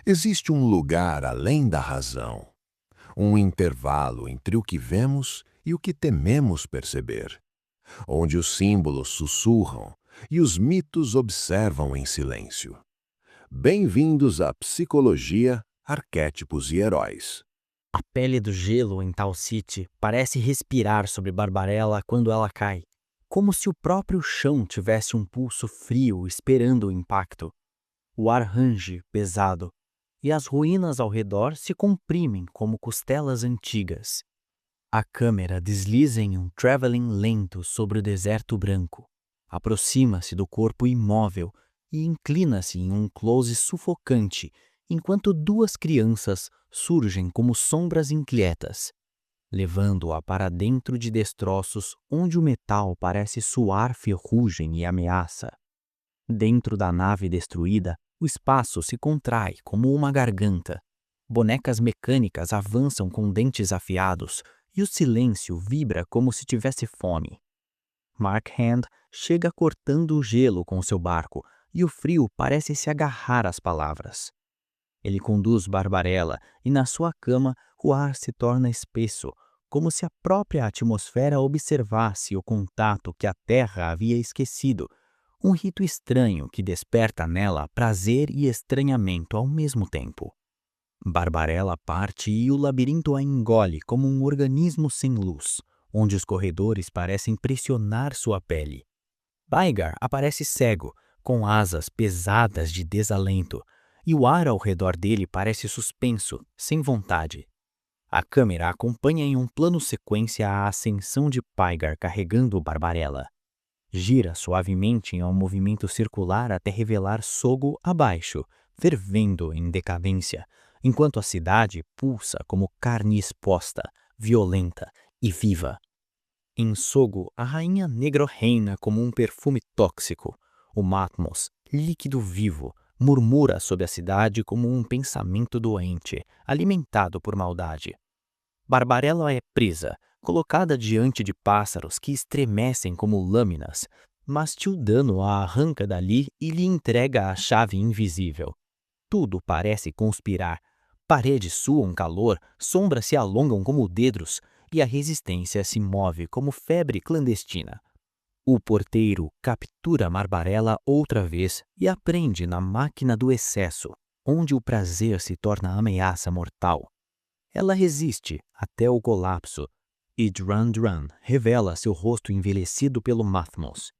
Existe um lugar além da razão, um intervalo entre o que vemos e o que tememos perceber, onde os símbolos sussurram e os mitos observam em silêncio. Bem-vindos à Psicologia, Arquétipos e Heróis. A pele do gelo em Tal City parece respirar sobre Barbarella quando ela cai, como se o próprio chão tivesse um pulso frio esperando o impacto. O ar range pesado, e as ruínas ao redor se comprimem como costelas antigas. A câmera desliza em um traveling lento sobre o deserto branco, aproxima-se do corpo imóvel e inclina-se em um close sufocante, enquanto duas crianças surgem como sombras inquietas, levando-a para dentro de destroços onde o metal parece suar ferrugem e ameaça. Dentro da nave destruída, o espaço se contrai como uma garganta. Bonecas mecânicas avançam com dentes afiados e o silêncio vibra como se tivesse fome. Mark Hand chega cortando o gelo com seu barco e o frio parece se agarrar às palavras. Ele conduz Barbarella e na sua cama o ar se torna espesso, como se a própria atmosfera observasse o contato que a Terra havia esquecido, um rito estranho que desperta nela prazer e estranhamento ao mesmo tempo. Barbarella parte e o labirinto a engole como um organismo sem luz, onde os corredores parecem pressionar sua pele. Baigar aparece cego, com asas pesadas de desalento, e o ar ao redor dele parece suspenso, sem vontade. A câmera acompanha em um plano sequência a ascensão de Pygar carregando Barbarella. Gira suavemente em um movimento circular até revelar Sogo abaixo, fervendo em decadência, enquanto a cidade pulsa como carne exposta, violenta e viva. Em Sogo, a rainha negra reina como um perfume tóxico. O Matmos, líquido vivo, murmura sobre a cidade como um pensamento doente, alimentado por maldade. Barbarella é presa, colocada diante de pássaros que estremecem como lâminas, mas Tildano a arranca dali e lhe entrega a chave invisível. Tudo parece conspirar. Paredes suam calor, sombras se alongam como dedos, e a resistência se move como febre clandestina. O porteiro captura Barbarella outra vez e a prende na máquina do excesso, onde o prazer se torna ameaça mortal. Ela resiste até o colapso, e Dran revela seu rosto envelhecido pelo Mathmos.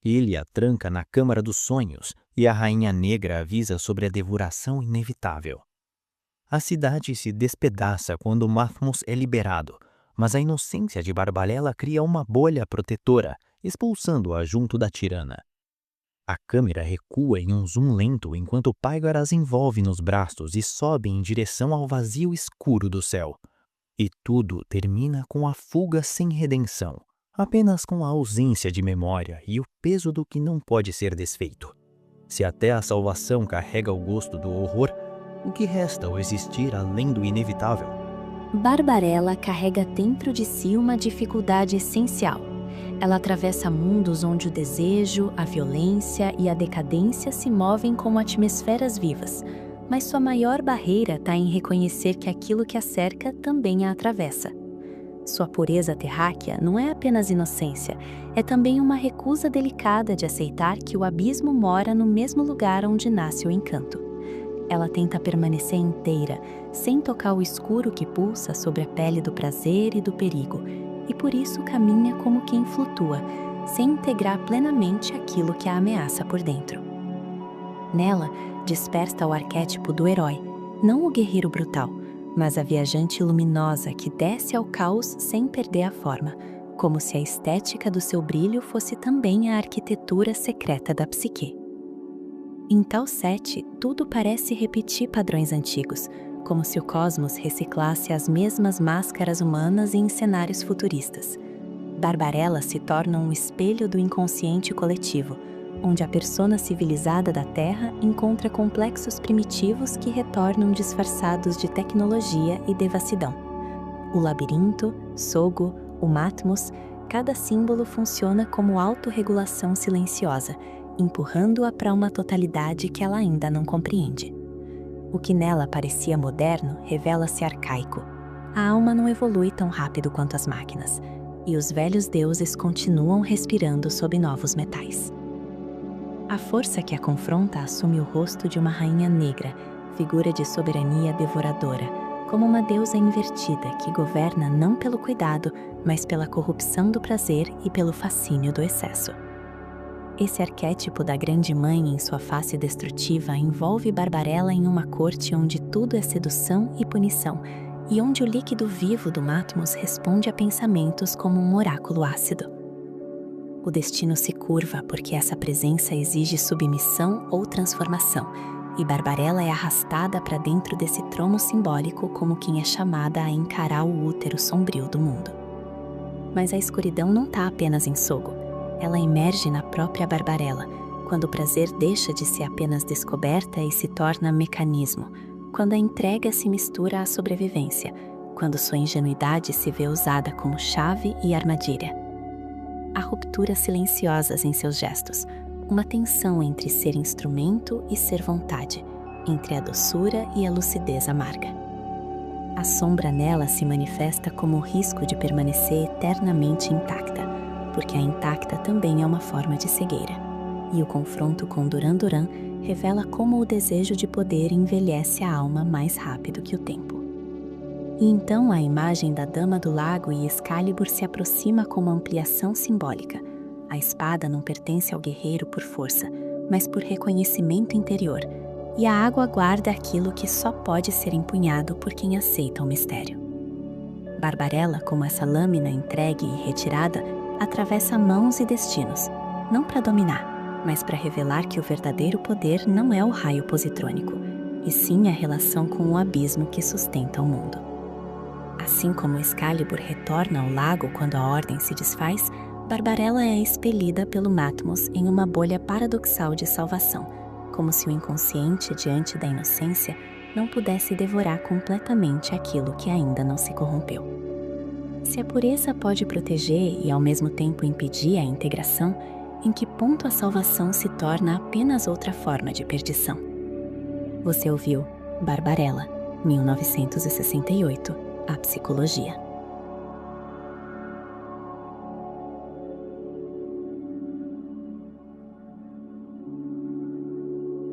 Ele a tranca na Câmara dos Sonhos e a Rainha Negra avisa sobre a devoração inevitável. A cidade se despedaça quando Mathmos é liberado, mas a inocência de Barbarella cria uma bolha protetora, expulsando-a junto da tirana. A câmera recua em um zoom lento enquanto Pygar as envolve nos braços e sobe em direção ao vazio escuro do céu. E tudo termina com a fuga sem redenção, apenas com a ausência de memória e o peso do que não pode ser desfeito. Se até a salvação carrega o gosto do horror, o que resta ao existir além do inevitável? Barbarella carrega dentro de si uma dificuldade essencial. Ela atravessa mundos onde o desejo, a violência e a decadência se movem como atmosferas vivas, mas sua maior barreira está em reconhecer que aquilo que a cerca também a atravessa. Sua pureza terráquea não é apenas inocência, é também uma recusa delicada de aceitar que o abismo mora no mesmo lugar onde nasce o encanto. Ela tenta permanecer inteira, sem tocar o escuro que pulsa sobre a pele do prazer e do perigo, e por isso caminha como quem flutua, sem integrar plenamente aquilo que a ameaça por dentro. Nela, desperta o arquétipo do herói, não o guerreiro brutal, mas a viajante luminosa que desce ao caos sem perder a forma, como se a estética do seu brilho fosse também a arquitetura secreta da psique. Em Tal Set, tudo parece repetir padrões antigos, como se o cosmos reciclasse as mesmas máscaras humanas em cenários futuristas. Barbarella se torna um espelho do inconsciente coletivo, onde a persona civilizada da Terra encontra complexos primitivos que retornam disfarçados de tecnologia e devassidão. O labirinto, Sogo, o Matmos, cada símbolo funciona como autorregulação silenciosa, empurrando-a para uma totalidade que ela ainda não compreende. O que nela parecia moderno revela-se arcaico. A alma não evolui tão rápido quanto as máquinas, e os velhos deuses continuam respirando sob novos metais. A força que a confronta assume o rosto de uma rainha negra, figura de soberania devoradora, como uma deusa invertida que governa não pelo cuidado, mas pela corrupção do prazer e pelo fascínio do excesso. Esse arquétipo da grande mãe em sua face destrutiva envolve Barbarella em uma corte onde tudo é sedução e punição, e onde o líquido vivo do Matmos responde a pensamentos como um oráculo ácido. O destino se curva porque essa presença exige submissão ou transformação, e Barbarella é arrastada para dentro desse trono simbólico como quem é chamada a encarar o útero sombrio do mundo. Mas a escuridão não está apenas em Sogo. Ela emerge na própria Barbarella, quando o prazer deixa de ser apenas descoberta e se torna mecanismo, quando a entrega se mistura à sobrevivência, quando sua ingenuidade se vê usada como chave e armadilha. Há rupturas silenciosas em seus gestos, uma tensão entre ser instrumento e ser vontade, entre a doçura e a lucidez amarga. A sombra nela se manifesta como o risco de permanecer eternamente intacta, porque a intacta também é uma forma de cegueira, e o confronto com Duran Duran revela como o desejo de poder envelhece a alma mais rápido que o tempo. E então a imagem da Dama do Lago e Excalibur se aproxima com uma ampliação simbólica. A espada não pertence ao guerreiro por força, mas por reconhecimento interior, e a água guarda aquilo que só pode ser empunhado por quem aceita o mistério. Barbarella, como essa lâmina entregue e retirada, atravessa mãos e destinos, não para dominar, mas para revelar que o verdadeiro poder não é o raio positrônico, e sim a relação com o abismo que sustenta o mundo. Assim como Excalibur retorna ao lago quando a ordem se desfaz, Barbarella é expelida pelo Matmos em uma bolha paradoxal de salvação, como se o inconsciente diante da inocência não pudesse devorar completamente aquilo que ainda não se corrompeu. Se a pureza pode proteger e ao mesmo tempo impedir a integração, em que ponto a salvação se torna apenas outra forma de perdição? Você ouviu Barbarella, 1968, A Psicologia.